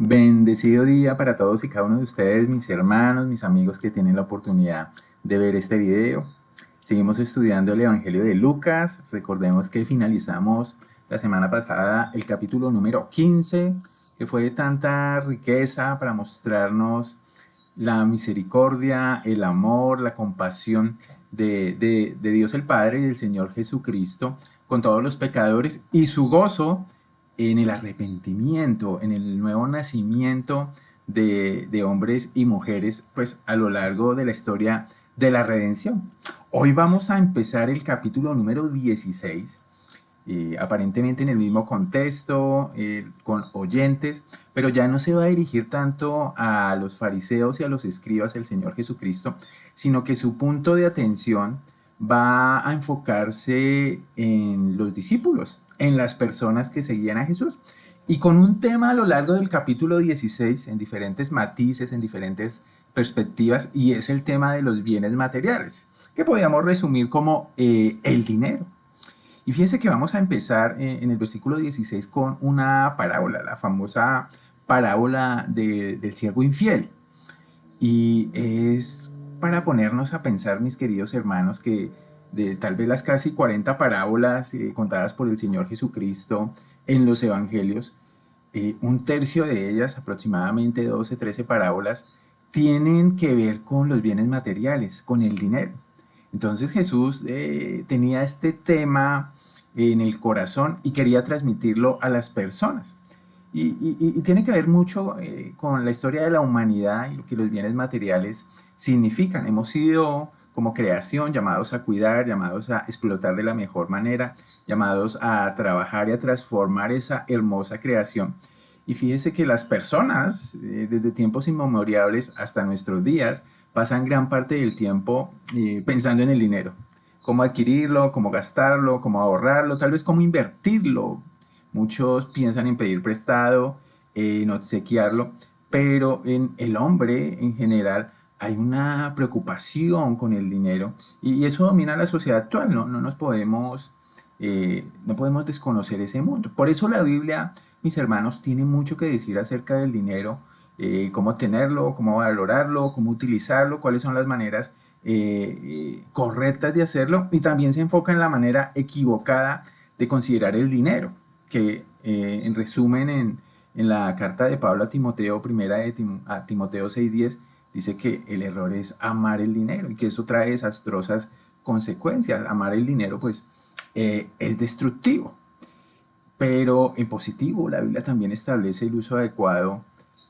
Bendecido día para todos y cada uno de ustedes, mis hermanos, mis amigos que tienen la oportunidad de ver este video. Seguimos estudiando el Evangelio de Lucas. Recordemos que finalizamos la semana pasada el capítulo número 15, que fue de tanta riqueza para mostrarnos la misericordia, el amor, la compasión de Dios el Padre y del Señor Jesucristo con todos los pecadores y su gozo en el arrepentimiento, en el nuevo nacimiento de hombres y mujeres, pues a lo largo de la historia de la redención. Hoy vamos a empezar el capítulo número 16, aparentemente en el mismo contexto, con oyentes, pero ya no se va a dirigir tanto a los fariseos y a los escribas del Señor Jesucristo, sino que su punto de atención va a enfocarse en los discípulos, en las personas que seguían a Jesús. Y con un tema a lo largo del capítulo 16, en diferentes matices, en diferentes perspectivas, y es el tema de los bienes materiales, que podríamos resumir como el dinero. Y fíjense que vamos a empezar en el versículo 16 con una parábola, la famosa parábola del siervo infiel. Y es para ponernos a pensar, mis queridos hermanos, que de tal vez las casi 40 parábolas contadas por el Señor Jesucristo en los evangelios, un tercio de ellas, aproximadamente 12, 13 parábolas, tienen que ver con los bienes materiales, con el dinero. Entonces Jesús tenía este tema en el corazón y quería transmitirlo a las personas. Y tiene que ver mucho con la historia de la humanidad y lo que los bienes materiales significan. Hemos sido como creación llamados a cuidar, llamados a explotar de la mejor manera, llamados a trabajar y a transformar esa hermosa creación. Y fíjese que las personas, desde tiempos inmemoriales hasta nuestros días, pasan gran parte del tiempo pensando en el dinero. Cómo adquirirlo, cómo gastarlo, cómo ahorrarlo, tal vez cómo invertirlo. Muchos piensan en pedir prestado, en obsequiarlo, pero en el hombre en general hay una preocupación con el dinero y eso domina la sociedad actual. No nos podemos, no podemos desconocer ese mundo. Por eso la Biblia, mis hermanos, tiene mucho que decir acerca del dinero, cómo tenerlo, cómo valorarlo, cómo utilizarlo, cuáles son las maneras correctas de hacerlo, y también se enfoca en la manera equivocada de considerar el dinero, que en resumen en la carta de Pablo a Timoteo, primera a Timoteo 6:10, dice que el error es amar el dinero y que eso trae desastrosas consecuencias. Amar el dinero pues es destructivo, pero en positivo la Biblia también establece el uso adecuado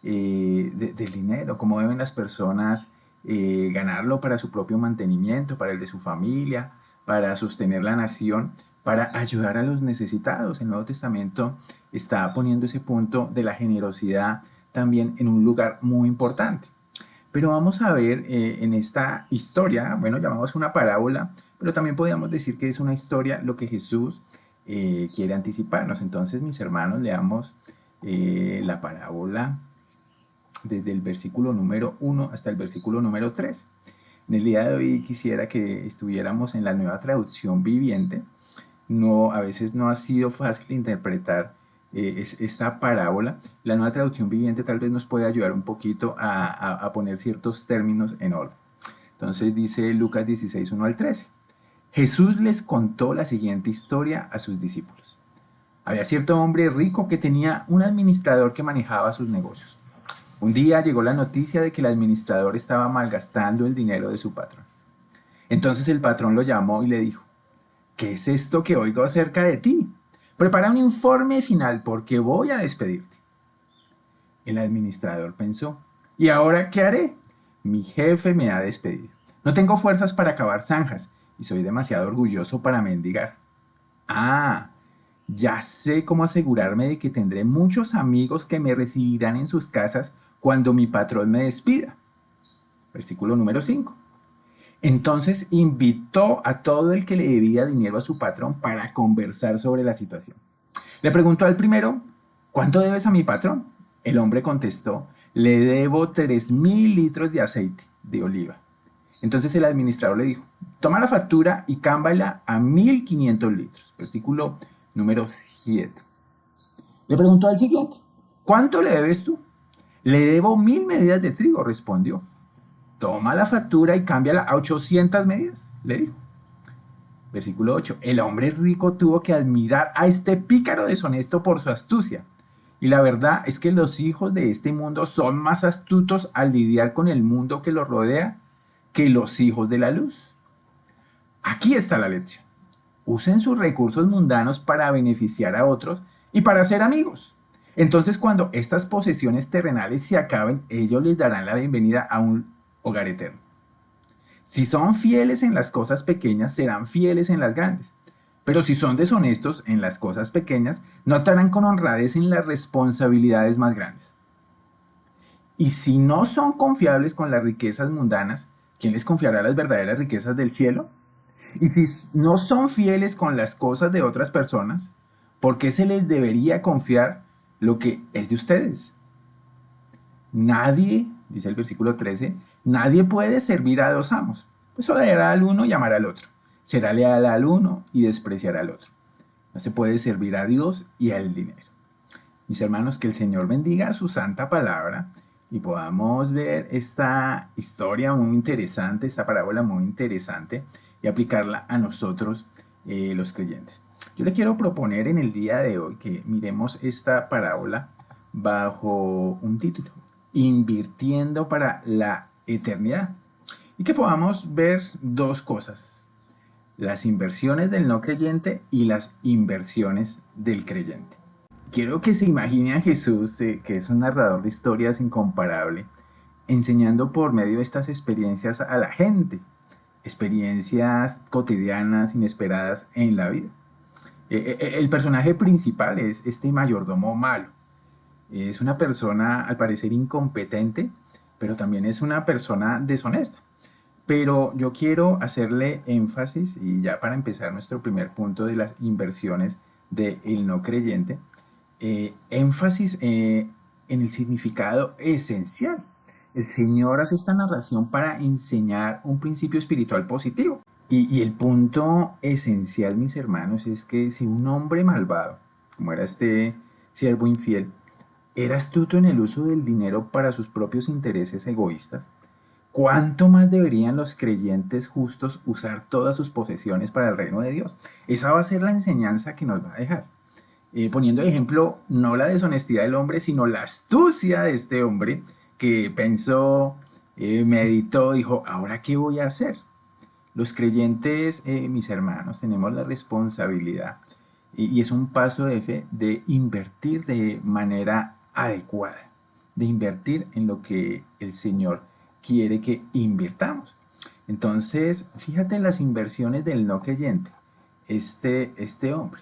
del dinero, cómo deben las personas ganarlo para su propio mantenimiento, para el de su familia, para sostener la nación, para ayudar a los necesitados. El Nuevo Testamento está poniendo ese punto de la generosidad también en un lugar muy importante. Pero vamos a ver en esta historia, bueno, llamamos una parábola, pero también podríamos decir que es una historia lo que Jesús quiere anticiparnos. Entonces, mis hermanos, leamos la parábola desde el versículo número 1 hasta el versículo número 3. En el día de hoy quisiera que estuviéramos en la Nueva Traducción Viviente. A veces no ha sido fácil interpretar esta parábola. La Nueva Traducción Viviente tal vez nos puede ayudar un poquito a poner ciertos términos en orden. Entonces dice Lucas 16, 1 al 13. Jesús les contó la siguiente historia a sus discípulos. Había cierto hombre rico que tenía un administrador que manejaba sus negocios. Un día llegó la noticia de que el administrador estaba malgastando el dinero de su patrón. Entonces el patrón lo llamó y le dijo: ¿qué es esto que oigo acerca de ti? Prepara un informe final porque voy a despedirte. El administrador pensó: ¿y ahora qué haré? Mi jefe me ha despedido. No tengo fuerzas para cavar zanjas y soy demasiado orgulloso para mendigar. Ah, ya sé cómo asegurarme de que tendré muchos amigos que me recibirán en sus casas cuando mi patrón me despida. Versículo número 5. Entonces invitó a todo el que le debía dinero a su patrón para conversar sobre la situación. Le preguntó al primero: ¿cuánto debes a mi patrón? El hombre contestó: le debo 3.000 litros de aceite de oliva. Entonces el administrador le dijo: toma la factura y cámbala a 1.500 litros. Versículo número 7. Le preguntó al siguiente: ¿cuánto le debes tú? Le debo 1000 medidas de trigo, respondió. Toma la factura y cámbiala a 800 medidas, le dijo. Versículo 8. El hombre rico tuvo que admirar a este pícaro deshonesto por su astucia. Y la verdad es que los hijos de este mundo son más astutos al lidiar con el mundo que los rodea que los hijos de la luz. Aquí está la lección. Usen sus recursos mundanos para beneficiar a otros y para ser amigos. Entonces, cuando estas posesiones terrenales se acaben, ellos les darán la bienvenida a un hogar eterno. Si son fieles en las cosas pequeñas, serán fieles en las grandes. Pero si son deshonestos en las cosas pequeñas, no actuarán con honradez en las responsabilidades más grandes. Y si no son confiables con las riquezas mundanas, ¿quién les confiará las verdaderas riquezas del cielo? Y si no son fieles con las cosas de otras personas, ¿por qué se les debería confiar lo que es de ustedes? Nadie, dice el versículo 13, nadie puede servir a dos amos, pues odiará al uno y amará al otro. Será leal al uno y despreciará al otro. No se puede servir a Dios y al dinero. Mis hermanos, que el Señor bendiga su santa palabra y podamos ver esta historia muy interesante, esta parábola muy interesante y aplicarla a nosotros los creyentes. Yo le quiero proponer en el día de hoy que miremos esta parábola bajo un título: Invirtiendo para la eternidad. Y que podamos ver dos cosas: las inversiones del no creyente y las inversiones del creyente. Quiero que se imagine a Jesús, que es un narrador de historias incomparable, enseñando por medio de estas experiencias a la gente, experiencias cotidianas, inesperadas en la vida. El personaje principal es este mayordomo malo. Es una persona al parecer incompetente, pero también es una persona deshonesta. Pero yo quiero hacerle énfasis, y ya para empezar nuestro primer punto de las inversiones del no creyente, énfasis en el significado esencial. El Señor hace esta narración para enseñar un principio espiritual positivo. Y el punto esencial, mis hermanos, es que si un hombre malvado, como era este siervo infiel, era astuto en el uso del dinero para sus propios intereses egoístas, ¿cuánto más deberían los creyentes justos usar todas sus posesiones para el reino de Dios? Esa va a ser la enseñanza que nos va a dejar. Poniendo de ejemplo no la deshonestidad del hombre, sino la astucia de este hombre que pensó, meditó, dijo, ¿ahora qué voy a hacer? Los creyentes, mis hermanos, tenemos la responsabilidad, y es un paso de fe, de invertir de manera adecuada, de invertir en lo que el Señor quiere que invirtamos. Entonces, fíjate en las inversiones del no creyente. Este hombre,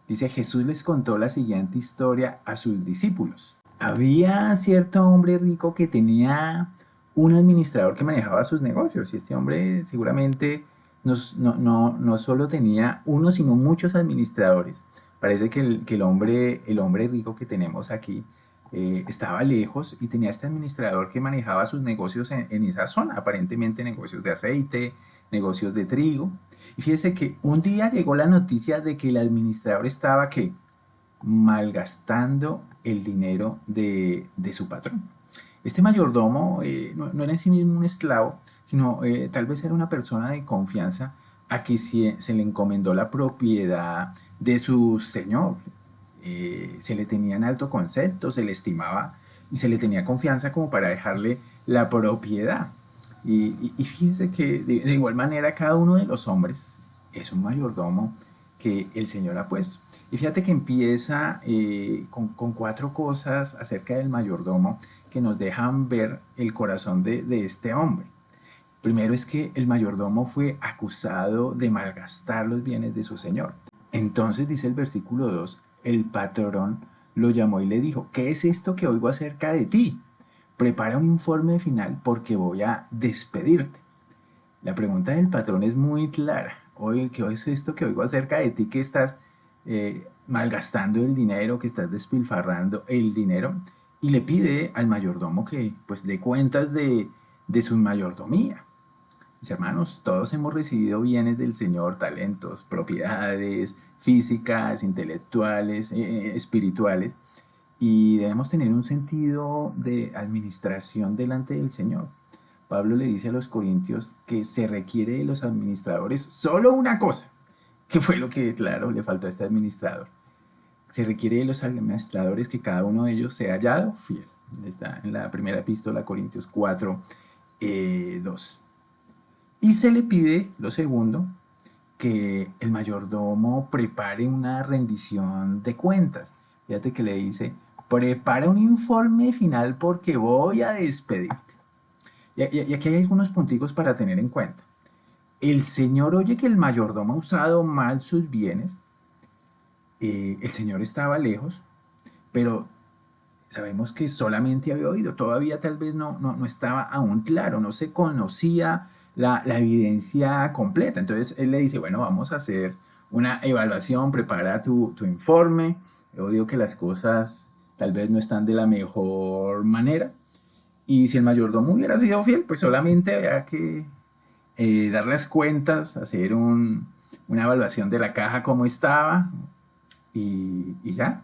dice, Jesús les contó la siguiente historia a sus discípulos. Había cierto hombre rico que tenía un administrador que manejaba sus negocios, y este hombre seguramente no solo tenía uno, sino muchos administradores. Parece que el hombre rico que tenemos aquí estaba lejos y tenía este administrador que manejaba sus negocios en esa zona, aparentemente negocios de aceite, negocios de trigo. Y fíjese que un día llegó la noticia de que el administrador estaba, ¿qué?, malgastando el dinero de su patrón. Este mayordomo no era en sí mismo un esclavo, sino tal vez era una persona de confianza a que se le encomendó la propiedad de su señor. Se le tenía en alto concepto, se le estimaba y se le tenía confianza como para dejarle la propiedad. Y fíjese que de igual manera cada uno de los hombres es un mayordomo que el Señor ha puesto. Y fíjate que empieza con 4 cosas acerca del mayordomo que nos dejan ver el corazón de este hombre. Primero es que el mayordomo fue acusado de malgastar los bienes de su señor. Entonces dice el versículo 2, el patrón lo llamó y le dijo, ¿qué es esto que oigo acerca de ti? Prepara un informe final porque voy a despedirte. La pregunta del patrón es muy clara. Oye, ¿qué es esto que oigo acerca de ti, que estás malgastando el dinero, que estás despilfarrando el dinero? Y le pide al mayordomo que pues dé cuentas de su mayordomía. Mis hermanos, todos hemos recibido bienes del Señor, talentos, propiedades físicas, intelectuales, espirituales. y debemos tener un sentido de administración delante del Señor. Pablo le dice a los corintios que se requiere de los administradores solo una cosa, que fue lo que, claro, le faltó a este administrador. Se requiere de los administradores que cada uno de ellos sea hallado fiel. Está en la primera epístola a Corintios 4, 2. Y se le pide, lo segundo, que el mayordomo prepare una rendición de cuentas. Fíjate que le dice, prepara un informe final porque voy a despedirte. Y aquí hay algunos punticos para tener en cuenta. El Señor oye que el mayordomo ha usado mal sus bienes. El Señor estaba lejos, pero sabemos que solamente había oído, todavía tal vez no estaba aún claro, no se conocía la evidencia completa. Entonces él le dice, bueno, vamos a hacer una evaluación, prepara tu informe. Yo digo que las cosas tal vez no están de la mejor manera. Y si el mayordomo hubiera sido fiel, pues solamente había que dar las cuentas, hacer una evaluación de la caja como estaba y ya.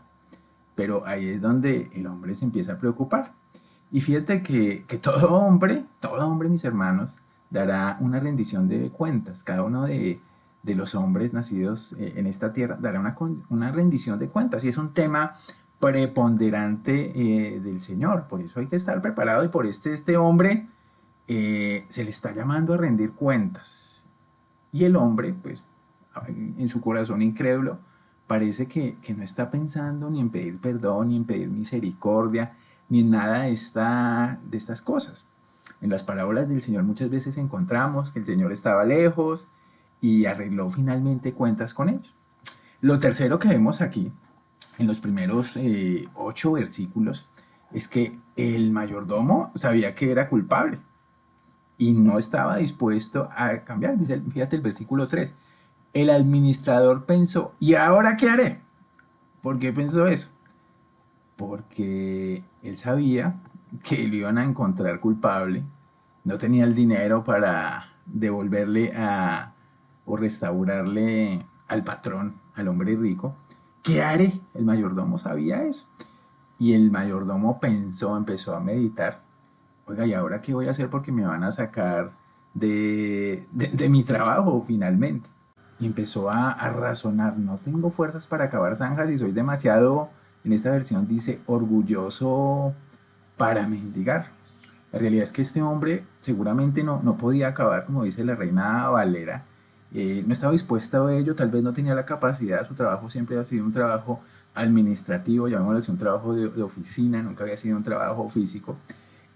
Pero ahí es donde el hombre se empieza a preocupar. Y fíjate que todo hombre, mis hermanos, dará una rendición de cuentas. Cada uno de los hombres nacidos en esta tierra dará una rendición de cuentas. Y es un tema preponderante del Señor. Por eso hay que estar preparado. Y por este hombre se le está llamando a rendir cuentas. Y el hombre, pues, en su corazón incrédulo, parece que no está pensando ni en pedir perdón, ni en pedir misericordia, ni en nada de estas cosas. En las parábolas del Señor muchas veces encontramos que el Señor estaba lejos y arregló finalmente cuentas con ellos. Lo tercero que vemos aquí, en los primeros 8 versículos, es que el mayordomo sabía que era culpable y no estaba dispuesto a cambiar. Dice, fíjate el versículo 3. El administrador pensó, ¿y ahora qué haré? ¿Por qué pensó eso? Porque él sabía que lo iban a encontrar culpable, no tenía el dinero para devolverle o restaurarle al patrón, al hombre rico. ¿Qué haré? El mayordomo sabía eso. Y el mayordomo pensó, empezó a meditar, oiga, ¿y ahora qué voy a hacer? Porque me van a sacar de mi trabajo finalmente. Y empezó a razonar, no tengo fuerzas para acabar zanjas y soy demasiado, en esta versión dice, orgulloso para mendigar. La realidad es que este hombre seguramente no podía acabar, como dice la reina Valera, no estaba dispuesto a ello, tal vez no tenía la capacidad, su trabajo siempre ha sido un trabajo administrativo, llamémoslo así, un trabajo de oficina, nunca había sido un trabajo físico,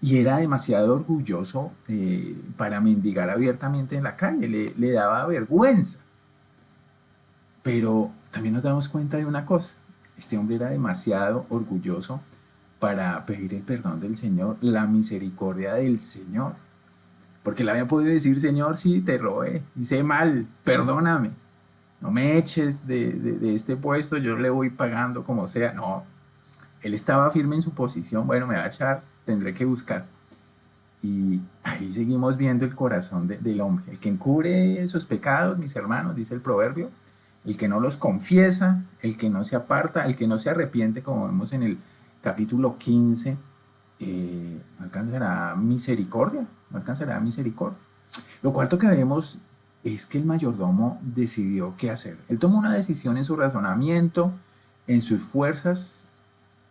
y era demasiado orgulloso para mendigar abiertamente en la calle, le daba vergüenza. Pero también nos damos cuenta de una cosa, este hombre era demasiado orgulloso para pedir el perdón del Señor, la misericordia del Señor. Porque le había podido decir, Señor, sí, te robé, hice mal, perdóname, no me eches de este puesto, yo le voy pagando como sea. No, él estaba firme en su posición, bueno, me va a echar, tendré que buscar. Y ahí seguimos viendo el corazón del hombre, el que encubre sus pecados, mis hermanos, dice el proverbio, el que no los confiesa, el que no se aparta, el que no se arrepiente, como vemos en el capítulo 15, no alcanzará misericordia, no alcanzará misericordia. Lo cuarto que vemos es que el mayordomo decidió qué hacer. Él tomó una decisión en su razonamiento, en sus fuerzas,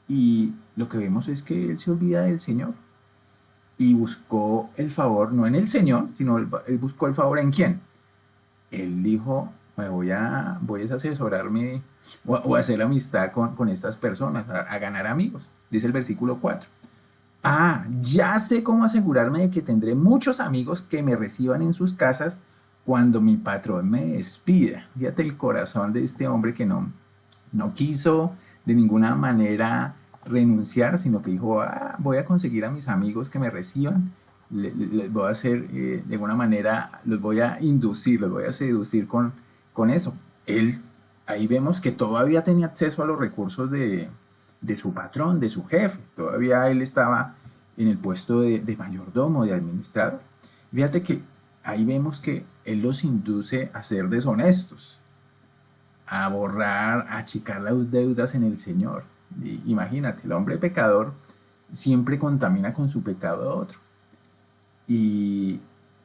y lo que vemos es que él se olvida del Señor y buscó el favor, no en el Señor, sino él buscó el favor en quién. Él dijo, voy a asesorarme o a hacer amistad con estas personas, a ganar amigos. Dice el versículo 4. Ah, ya sé cómo asegurarme de que tendré muchos amigos que me reciban en sus casas cuando mi patrón me despida. Fíjate el corazón de este hombre que no quiso de ninguna manera renunciar, sino que dijo, voy a conseguir a mis amigos que me reciban, les voy a hacer, de alguna manera, los voy a inducir, los voy a seducir con esto. Él, ahí vemos que todavía tenía acceso a los recursos de su patrón, de su jefe, todavía él estaba en el puesto de mayordomo, de administrador. Fíjate que ahí vemos que él los induce a ser deshonestos, a borrar, a achicar las deudas en el Señor. Imagínate, el hombre pecador siempre contamina con su pecado a otro. Y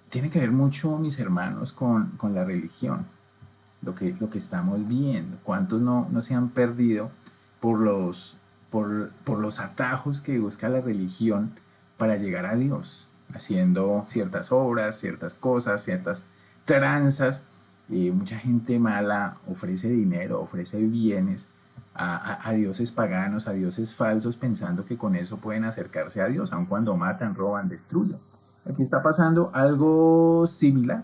tiene que ver mucho, mis hermanos, con la religión, lo que estamos viendo. ¿Cuántos no se han perdido por por los atajos que busca la religión para llegar a Dios? Haciendo ciertas obras, ciertas cosas, ciertas tranzas. Mucha gente mala ofrece dinero, ofrece bienes a dioses paganos, a dioses falsos, pensando que con eso pueden acercarse a Dios, aun cuando matan, roban, destruyen. Aquí está pasando algo similar.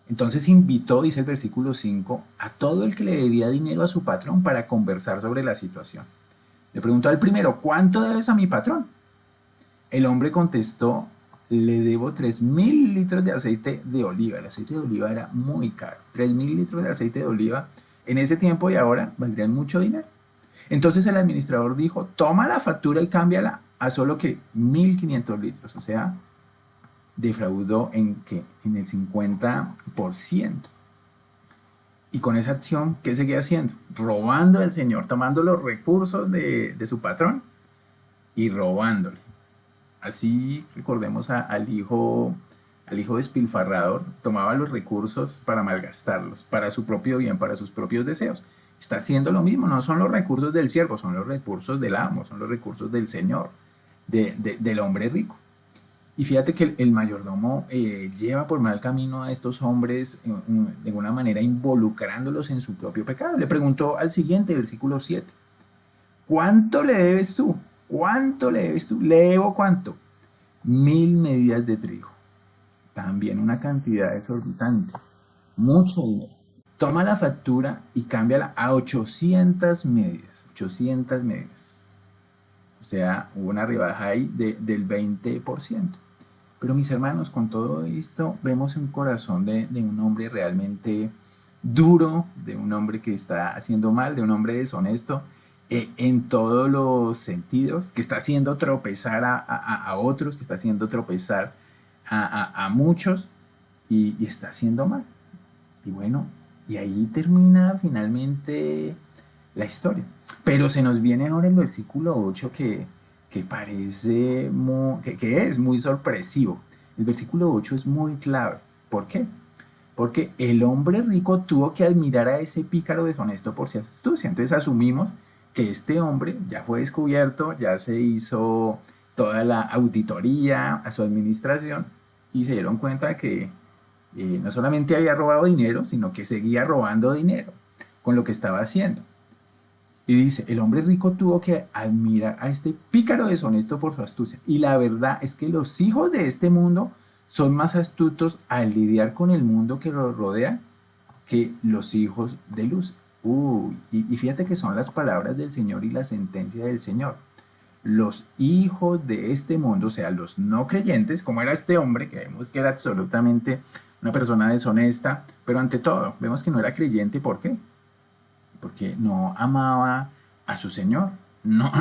Entonces invitó, dice el versículo 5, a todo el que le debía dinero a su patrón para conversar sobre la situación. Le preguntó al primero, ¿cuánto debes a mi patrón? El hombre contestó, le debo 3.000 litros de aceite de oliva. El aceite de oliva era muy caro. 3.000 litros de aceite de oliva en ese tiempo y ahora valdrían mucho dinero. Entonces el administrador dijo, toma la factura y cámbiala a solo que 1.500 litros. O sea, defraudó en el 50%. Y con esa acción, ¿qué seguía haciendo? Robando al Señor, tomando los recursos de su patrón y robándole. Así recordemos al hijo despilfarrador, tomaba los recursos para malgastarlos, para su propio bien, para sus propios deseos. Está haciendo lo mismo, no son los recursos del siervo, son los recursos del amo, son los recursos del Señor, del hombre rico. Y fíjate que el mayordomo lleva por mal camino a estos hombres de alguna manera involucrándolos en su propio pecado. Le preguntó al siguiente, versículo 7, ¿cuánto le debes tú? ¿Cuánto le debes tú? ¿Le debo cuánto? 1.000 medidas de trigo. También una cantidad exorbitante. Mucho dinero. Toma la factura y cámbiala a 800 medidas. 800 medidas. O sea, hubo una rebaja ahí del 20%. Pero mis hermanos, con todo esto vemos un corazón de un hombre realmente duro, de un hombre que está haciendo mal, de un hombre deshonesto en todos los sentidos, que está haciendo tropezar a otros, que está haciendo tropezar a muchos y está haciendo mal. Y bueno, y ahí termina finalmente la historia. Pero se nos viene ahora el versículo 8 que parece que es muy sorpresivo. El versículo 8 es muy clave. ¿Por qué? Porque el hombre rico tuvo que admirar a ese pícaro deshonesto por su astucia. Entonces asumimos que este hombre ya fue descubierto, ya se hizo toda la auditoría a su administración y se dieron cuenta de que no solamente había robado dinero, sino que seguía robando dinero con lo que estaba haciendo. Y dice, el hombre rico tuvo que admirar a este pícaro deshonesto por su astucia. Y la verdad es que los hijos de este mundo son más astutos al lidiar con el mundo que los rodea que los hijos de luz. Y fíjate que son las palabras del Señor y la sentencia del Señor. Los hijos de este mundo, o sea, los no creyentes, como era este hombre, que vemos que era absolutamente una persona deshonesta, pero ante todo, vemos que no era creyente. ¿Por qué? Porque no amaba a su Señor, no,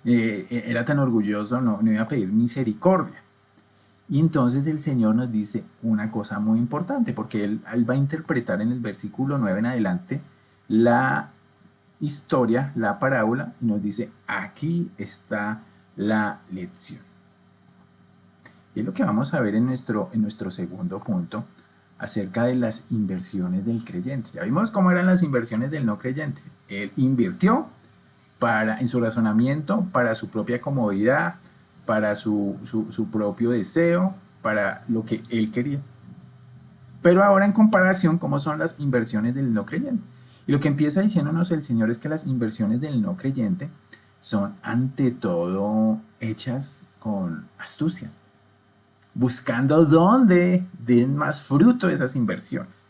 era tan orgulloso, no iba a pedir misericordia. Y entonces el Señor nos dice una cosa muy importante, porque él va a interpretar en el versículo 9 en adelante la historia, la parábola, y nos dice, aquí está la lección. Y es lo que vamos a ver en nuestro segundo punto, acerca de las inversiones del creyente. Ya vimos cómo eran las inversiones del no creyente. Él invirtió en su razonamiento, para su propia comodidad, para su propio deseo, para lo que él quería. Pero ahora en comparación, ¿cómo son las inversiones del no creyente? Y lo que empieza diciéndonos el Señor es que las inversiones del no creyente son ante todo hechas con astucia, buscando dónde den más fruto esas inversiones.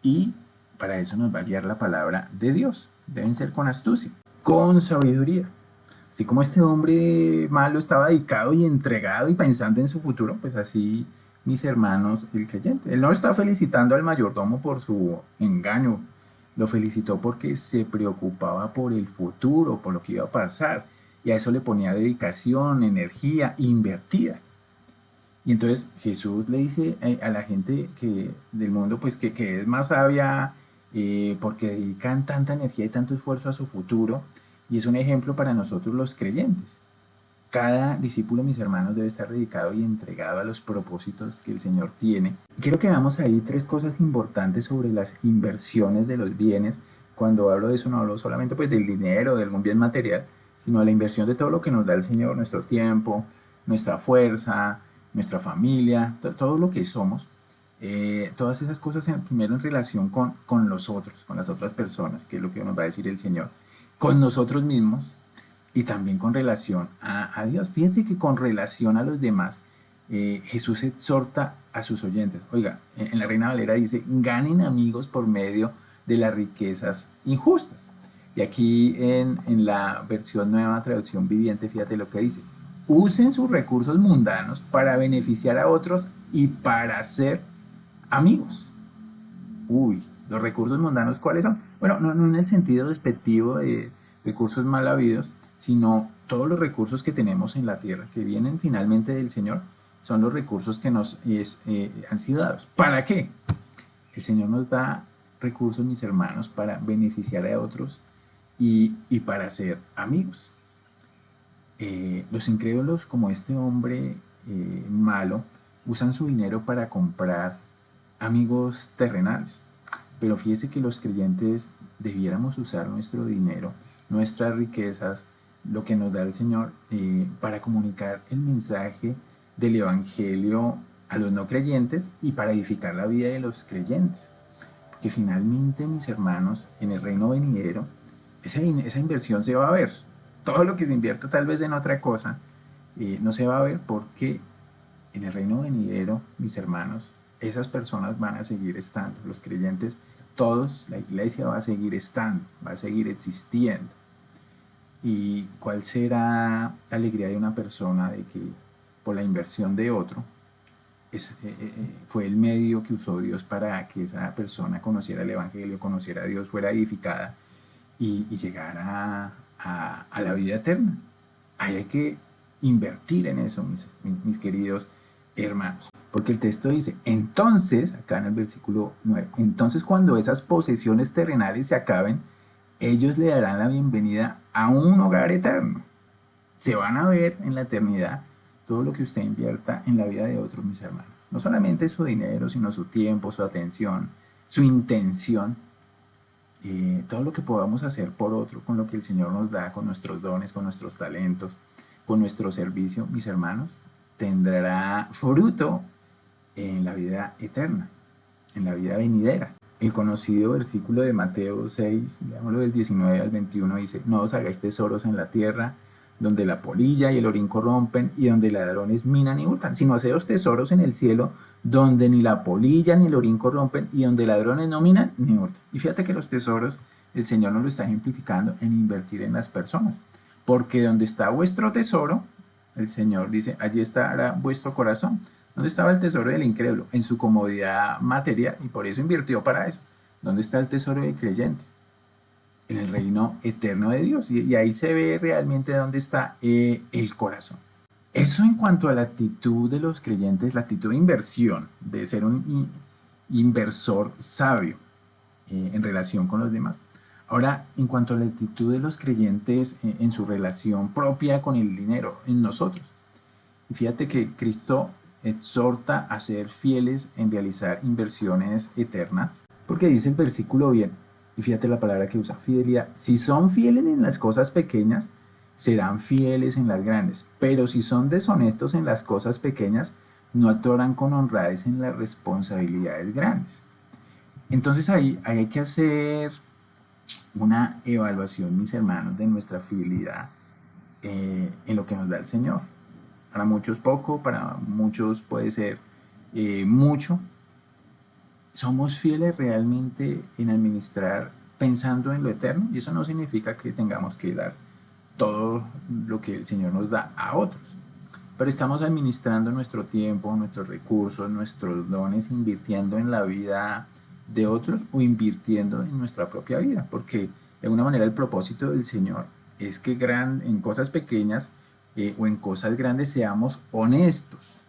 Y para eso nos va a guiar la palabra de Dios. Deben ser con astucia, con sabiduría. Así como este hombre malo estaba dedicado y entregado y pensando en su futuro, pues así mis hermanos, el creyente. Él no está felicitando al mayordomo por su engaño, lo felicitó porque se preocupaba por el futuro, por lo que iba a pasar, y a eso le ponía dedicación, energía invertida. Y entonces Jesús le dice a la gente del mundo pues que es más sabia porque dedican tanta energía y tanto esfuerzo a su futuro y es un ejemplo para nosotros los creyentes. Cada discípulo, mis hermanos, debe estar dedicado y entregado a los propósitos que el Señor tiene. Quiero que veamos ahí tres cosas importantes sobre las inversiones de los bienes. Cuando hablo de eso no hablo solamente pues del dinero, de algún bien material, sino de la inversión de todo lo que nos da el Señor, nuestro tiempo, nuestra fuerza, nuestra familia, todo lo que somos. Todas esas cosas primero en relación con los otros, con las otras personas, que es lo que nos va a decir el Señor, con nosotros mismos y también con relación a Dios. Fíjense que con relación a los demás, Jesús exhorta a sus oyentes. Oiga, en la Reina Valera dice, ganen amigos por medio de las riquezas injustas. Y aquí en la versión nueva, traducción viviente, fíjate lo que dice. Usen sus recursos mundanos para beneficiar a otros y para ser amigos. Uy, los recursos mundanos, ¿cuáles son? Bueno, no en el sentido despectivo de recursos mal habidos, sino todos los recursos que tenemos en la tierra, que vienen finalmente del Señor, son los recursos que nos han sido dados. ¿Para qué? El Señor nos da recursos, mis hermanos, para beneficiar a otros y para ser amigos. Los incrédulos, como este hombre malo, usan su dinero para comprar amigos terrenales. Pero fíjese que los creyentes debiéramos usar nuestro dinero, nuestras riquezas, lo que nos da el Señor, para comunicar el mensaje del Evangelio a los no creyentes y para edificar la vida de los creyentes. Que finalmente, mis hermanos, en el reino venidero, esa inversión se va a ver. Todo lo que se invierta tal vez en otra cosa, no se va a ver porque en el reino venidero, mis hermanos, esas personas van a seguir estando. Los creyentes, todos, la iglesia va a seguir estando, va a seguir existiendo. ¿Y cuál será la alegría de una persona de que por la inversión de otro fue el medio que usó Dios para que esa persona conociera el Evangelio, conociera a Dios, fuera edificada y llegara a la vida eterna? Ahí hay que invertir en eso, mis queridos hermanos. Porque el texto dice, entonces, acá en el versículo 9, entonces cuando esas posesiones terrenales se acaben, ellos le darán la bienvenida a un hogar eterno. Se van a ver en la eternidad todo lo que usted invierta en la vida de otros, mis hermanos. No solamente su dinero, sino su tiempo, su atención, su intención. Todo lo que podamos hacer por otro, con lo que el Señor nos da, con nuestros dones, con nuestros talentos, con nuestro servicio, mis hermanos, tendrá fruto en la vida eterna, en la vida venidera. El conocido versículo de Mateo 6, digámoslo del 19 al 21, dice, no os hagáis tesoros en la tierra, donde la polilla y el orín corrompen y donde ladrones minan y hurtan, sino haceos tesoros en el cielo, donde ni la polilla ni el orín corrompen y donde ladrones no minan ni hurtan. Y fíjate que los tesoros, el Señor nos lo está ejemplificando en invertir en las personas, porque donde está vuestro tesoro, el Señor dice, allí estará vuestro corazón. ¿Dónde estaba el tesoro del incrédulo? En su comodidad material, y por eso invirtió para eso. ¿Dónde está el tesoro del creyente? En el reino eterno de Dios. Y ahí se ve realmente dónde está el corazón. Eso en cuanto a la actitud de los creyentes, la actitud de inversión, de ser un inversor sabio en relación con los demás. Ahora, en cuanto a la actitud de los creyentes en su relación propia con el dinero, en nosotros. Fíjate que Cristo exhorta a ser fieles en realizar inversiones eternas, porque dice el versículo bien, y fíjate la palabra que usa, fidelidad. Si son fieles en las cosas pequeñas, serán fieles en las grandes, pero si son deshonestos en las cosas pequeñas, no actuarán con honradez en las responsabilidades grandes. Entonces ahí hay que hacer una evaluación, mis hermanos, de nuestra fidelidad en lo que nos da el Señor. Para muchos poco, para muchos puede ser mucho. ¿Somos fieles realmente en administrar pensando en lo eterno? Y eso no significa que tengamos que dar todo lo que el Señor nos da a otros. Pero estamos administrando nuestro tiempo, nuestros recursos, nuestros dones, invirtiendo en la vida de otros o invirtiendo en nuestra propia vida. Porque de alguna manera el propósito del Señor es que en cosas pequeñas o en cosas grandes seamos honestos.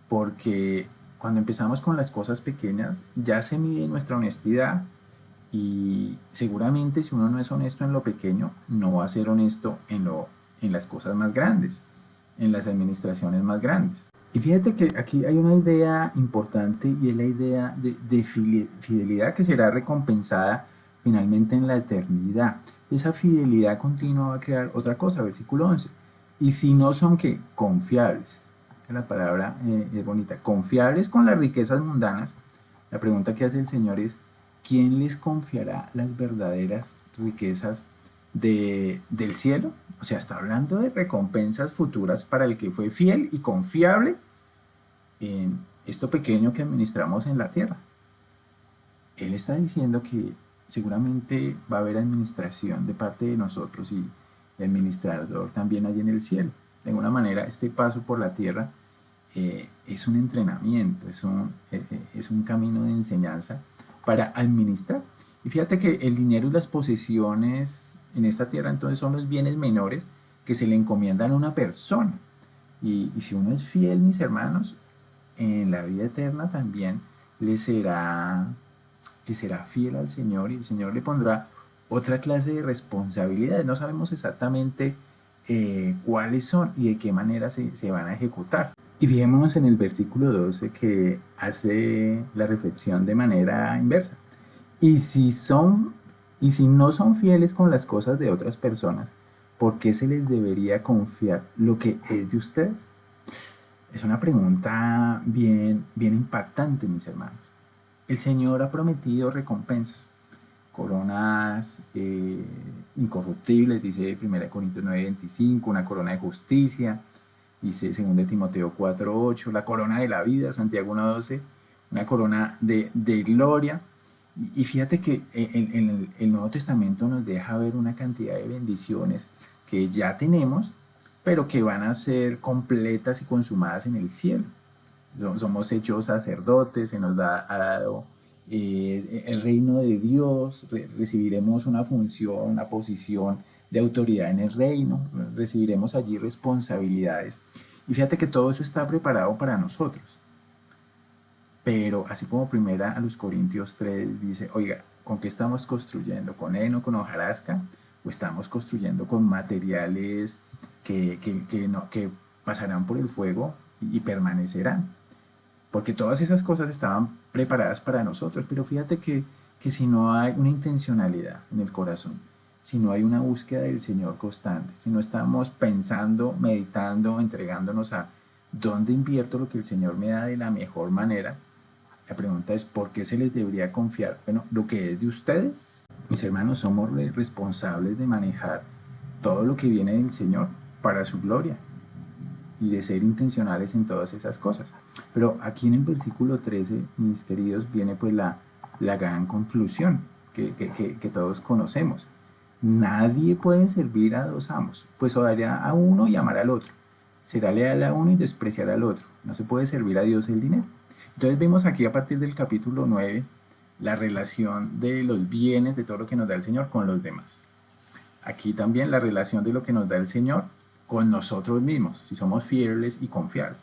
Porque cuando empezamos con las cosas pequeñas, ya se mide nuestra honestidad Y seguramente si uno no es honesto en lo pequeño, no va a ser honesto en las cosas más grandes, en las administraciones más grandes. Y fíjate que aquí hay una idea importante y es la idea de fidelidad que será recompensada finalmente en la eternidad. Esa fidelidad continua va a crear otra cosa, versículo 11. Y si no son que confiables, la palabra es bonita, confiables con las riquezas mundanas, la pregunta que hace el Señor es, ¿quién les confiará las verdaderas riquezas del cielo? O sea, está hablando de recompensas futuras para el que fue fiel y confiable en esto pequeño que administramos en la tierra. Él está diciendo que seguramente va a haber administración de parte de nosotros y el administrador también allí en el cielo. De alguna manera, este paso por la tierra es un entrenamiento, es un camino de enseñanza para administrar. Y fíjate que el dinero y las posesiones en esta tierra entonces son los bienes menores que se le encomiendan a una persona. Y si uno es fiel, mis hermanos, en la vida eterna también le será, le será fiel al Señor y el Señor le pondrá otra clase de responsabilidades. No sabemos exactamente cuáles son y de qué manera se van a ejecutar. Y fijémonos en el versículo 12 que hace la reflexión de manera inversa. Y si son, y si no son fieles con las cosas de otras personas, ¿por qué se les debería confiar lo que es de ustedes? Es una pregunta bien impactante, mis hermanos. El Señor ha prometido recompensas, coronas incorruptibles, dice 1 Corintios 9:25, una corona de justicia, dice 2 Timoteo 4:8, la corona de la vida, Santiago 1:12, una corona de gloria. Y fíjate que el Nuevo Testamento nos deja ver una cantidad de bendiciones que ya tenemos, pero que van a ser completas y consumadas en el cielo. Somos hechos sacerdotes, se nos ha dado el reino de Dios, recibiremos una función, una posición de autoridad en el reino, recibiremos allí responsabilidades. Y fíjate que todo eso está preparado para nosotros. Pero así como primera a los Corintios 3 dice, oiga, ¿con qué estamos construyendo? ¿Con heno, con hojarasca? ¿O estamos construyendo con materiales que pasarán por el fuego y permanecerán? Porque todas esas cosas estaban preparadas para nosotros, pero fíjate que si no hay una intencionalidad en el corazón, si no hay una búsqueda del Señor constante, si no estamos pensando, meditando, entregándonos a dónde invierto lo que el Señor me da de la mejor manera, la pregunta es, ¿por qué se les debería confiar? Bueno, lo que es de ustedes. Mis hermanos, somos responsables de manejar todo lo que viene del Señor para su gloria y de ser intencionales en todas esas cosas. Pero aquí en el versículo 13, mis queridos, viene pues la gran conclusión que todos conocemos. Nadie puede servir a dos amos, pues odiará a uno y amar al otro. Será leal a uno y despreciar al otro. No se puede servir a Dios el dinero. Entonces vemos aquí a partir del capítulo 9 la relación de los bienes, de todo lo que nos da el Señor con los demás. Aquí también la relación de lo que nos da el Señor con nosotros mismos, si somos fieles y confiables.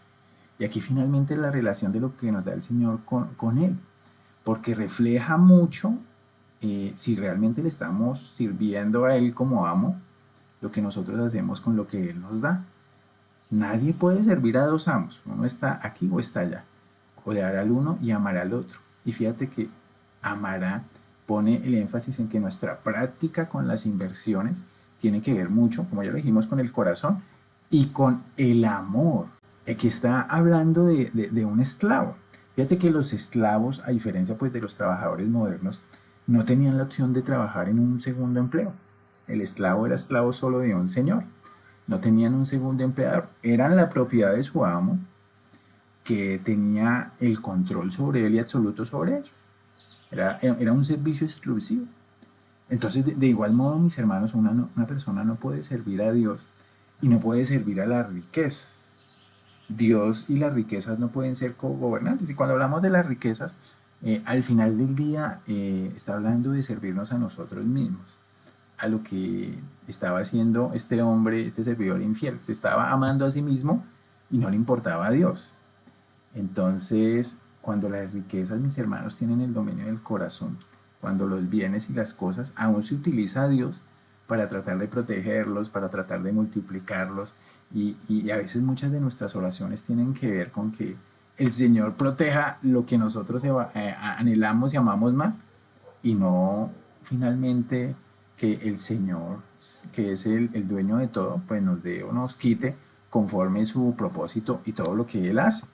Y aquí finalmente la relación de lo que nos da el Señor con Él, porque refleja mucho si realmente le estamos sirviendo a Él como amo, lo que nosotros hacemos con lo que Él nos da. Nadie puede servir a dos amos, uno está aquí o está allá. Odiar al uno y amar al otro. Y fíjate que amará pone el énfasis en que nuestra práctica con las inversiones tiene que ver mucho, como ya lo dijimos, con el corazón y con el amor. Aquí está hablando de un esclavo. Fíjate que los esclavos, a diferencia pues de los trabajadores modernos, no tenían la opción de trabajar en un segundo empleo. El esclavo era esclavo solo de un señor. No tenían un segundo empleador. Eran la propiedad de su amo, que tenía el control sobre él y absoluto sobre ellos. Era un servicio exclusivo. Entonces, de igual modo, mis hermanos, una persona no puede servir a Dios y no puede servir a las riquezas. Dios y las riquezas no pueden ser cogobernantes. Y cuando hablamos de las riquezas, al final del día está hablando de servirnos a nosotros mismos, a lo que estaba haciendo este hombre, este servidor infiel. Se estaba amando a sí mismo y no le importaba a Dios. Entonces, cuando las riquezas, mis hermanos, tienen el dominio del corazón, cuando los bienes y las cosas aún se utiliza a Dios para tratar de protegerlos, para tratar de multiplicarlos y a veces muchas de nuestras oraciones tienen que ver con que el Señor proteja lo que nosotros anhelamos y amamos más y no finalmente que el Señor, que es el dueño de todo, pues nos dé o nos quite conforme su propósito y todo lo que Él hace.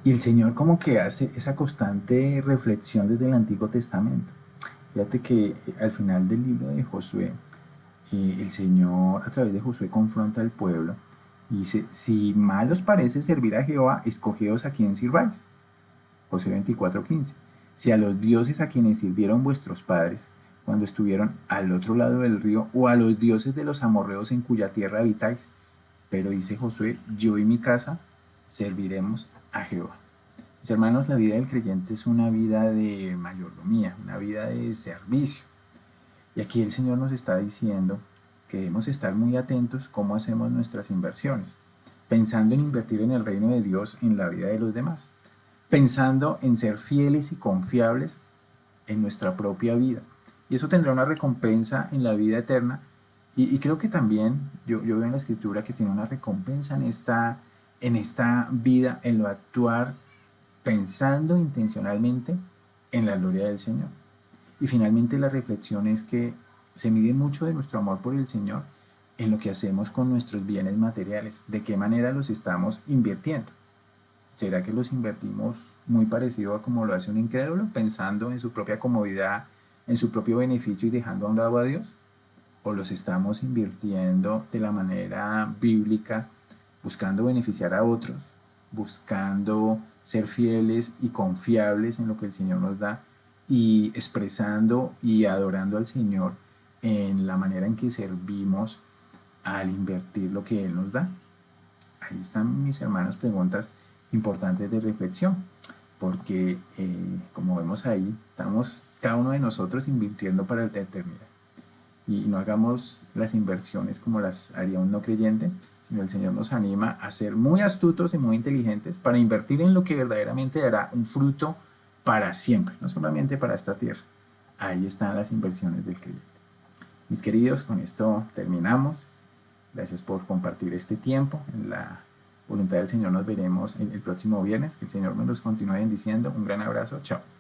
Y el Señor como que hace esa constante reflexión desde el Antiguo Testamento. Fíjate que al final del libro de Josué, el Señor a través de Josué confronta al pueblo y dice, si mal os parece servir a Jehová, escogeos a quien sirváis. Josué 24:15. Si a los dioses a quienes sirvieron vuestros padres, cuando estuvieron al otro lado del río, o a los dioses de los amorreos en cuya tierra habitáis. Pero dice Josué, yo y mi casa serviremos a Jehová. Mis hermanos, la vida del creyente es una vida de mayordomía, una vida de servicio. Y aquí el Señor nos está diciendo que debemos estar muy atentos cómo hacemos nuestras inversiones, pensando en invertir en el reino de Dios en la vida de los demás, pensando en ser fieles y confiables en nuestra propia vida. Y eso tendrá una recompensa en la vida eterna. Y creo que también yo veo en la escritura que tiene una recompensa en esta vida, en lo actuar, pensando intencionalmente en la gloria del Señor. Y finalmente la reflexión es que se mide mucho de nuestro amor por el Señor en lo que hacemos con nuestros bienes materiales, de qué manera los estamos invirtiendo. ¿Será que los invertimos muy parecido a como lo hace un incrédulo, pensando en su propia comodidad, en su propio beneficio y dejando a un lado a Dios? ¿O los estamos invirtiendo de la manera bíblica, buscando beneficiar a otros, buscando ser fieles y confiables en lo que el Señor nos da y expresando y adorando al Señor en la manera en que servimos al invertir lo que Él nos da? Ahí están, mis hermanos, preguntas importantes de reflexión, porque como vemos ahí, estamos cada uno de nosotros invirtiendo para la eternidad. Y no hagamos las inversiones como las haría un no creyente, sino el Señor nos anima a ser muy astutos y muy inteligentes para invertir en lo que verdaderamente dará un fruto para siempre, no solamente para esta tierra. Ahí están las inversiones del creyente. Mis queridos, con esto terminamos. Gracias por compartir este tiempo. En la voluntad del Señor nos veremos el próximo viernes. Que el Señor me los continúe bendiciendo. Un gran abrazo. Chao.